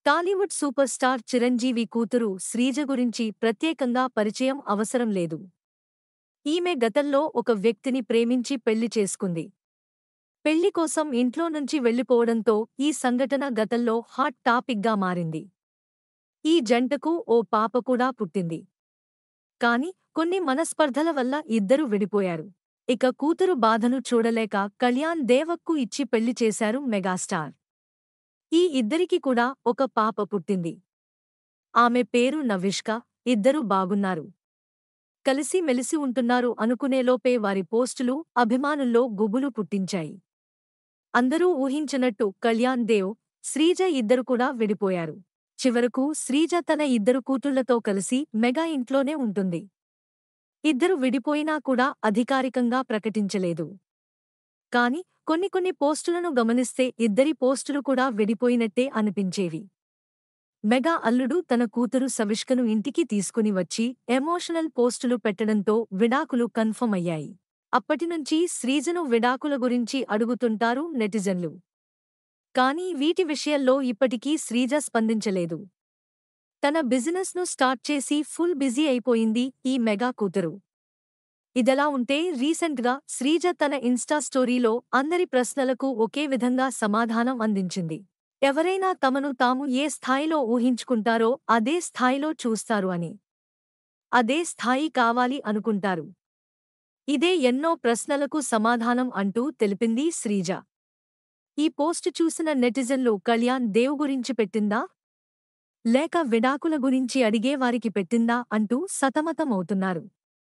Tollywood super star Chiranjeevi కూతురు శ్రీజ గురించి ప్రత్యేకంగా పరిచయం అవసరం లేదు. ఈమె గతంలో ఒక వ్యక్తిని ప్రేమించి పెళ్లి చేసుకుంది. పెళ్లి కోసం ఇంట్లో నుంచి వెళ్లిపోవడంతో ఈ సంఘటన గతంలో హాట్ టాపిక్గా మారింది. ఈ జంటకు ఓ పాప కూడా పుట్టింది. కాని కొన్ని మనస్పర్ధల వల్ల ఇద్దరు విడిపోయారు. ఇక కూతురు బాధను చూడలేక కళ్యాణ్ దేవక్కు ఇచ్చి పెళ్లి చేశారు మెగాస్టార్. ఈ ఇద్దరికి కూడా ఒక పాప పుట్టింది. ఆమె పేరు నవిష్క. ఇద్దరూ బాగున్నారు. కలిసి మెలిసి ఉంటున్నారు అనుకునేలోపే వారి పోస్టులు అభిమానుల్లో గుబులు పుట్టించాయి. అందరూ ఊహించనట్టు కళ్యాణ్ దేవ్, శ్రీజ ఇద్దరు కూడా విడిపోయారు. చివరకు శ్రీజ తన ఇద్దరు కూతుళ్లతో కలిసి మెగా ఇంట్లోనే ఉంటుంది. ఇద్దరు విడిపోయినా కూడా అధికారికంగా ప్రకటించలేదు. కాని కొన్ని పోస్టులను గమనిస్తే ఇద్దరి పోస్టులు కూడా విడిపోయినట్టే అనిపించేవి. మెగా అల్లుడు తన కూతురు సవిష్కను ఇంటికి తీసుకుని వచ్చి ఎమోషనల్ పోస్టులు పెట్టడంతో విడాకులు కన్ఫర్మ్ అయ్యాయి. అప్పటినుంచి శ్రీజను విడాకుల గురించి అడుగుతుంటారు నెటిజన్లు. కానీ వీటి విషయంలో ఇప్పటికీ శ్రీజ స్పందించలేదు. తన బిజినెస్ను స్టార్ట్ చేసి ఫుల్ బిజీ అయిపోయింది ఈ మెగా కూతురు. ఇదలా ఉంటే రీసెంట్గా శ్రీజ తన ఇన్స్టా స్టోరీలో అందరి ప్రశ్నలకు ఒకే విధంగా సమాధానం అందించింది. ఎవరైనా తమను తాము ఏ స్థాయిలో ఊహించుకుంటారో అదే స్థాయిలో చూస్తారు అని. అదే స్థాయి కావాలి అనుకుంటారు. ఇదే ఎన్నో ప్రశ్నలకు సమాధానం అంటూ తెలిపింది శ్రీజ. ఈ పోస్ట్ చూసిన నెటిజన్లు కళ్యాణ్ దేవ్ గురించి పెట్టిందా? లేక విడాకుల గురించి అడిగేవారికి పెట్టిందా అంటూ సతమతమవుతున్నారు.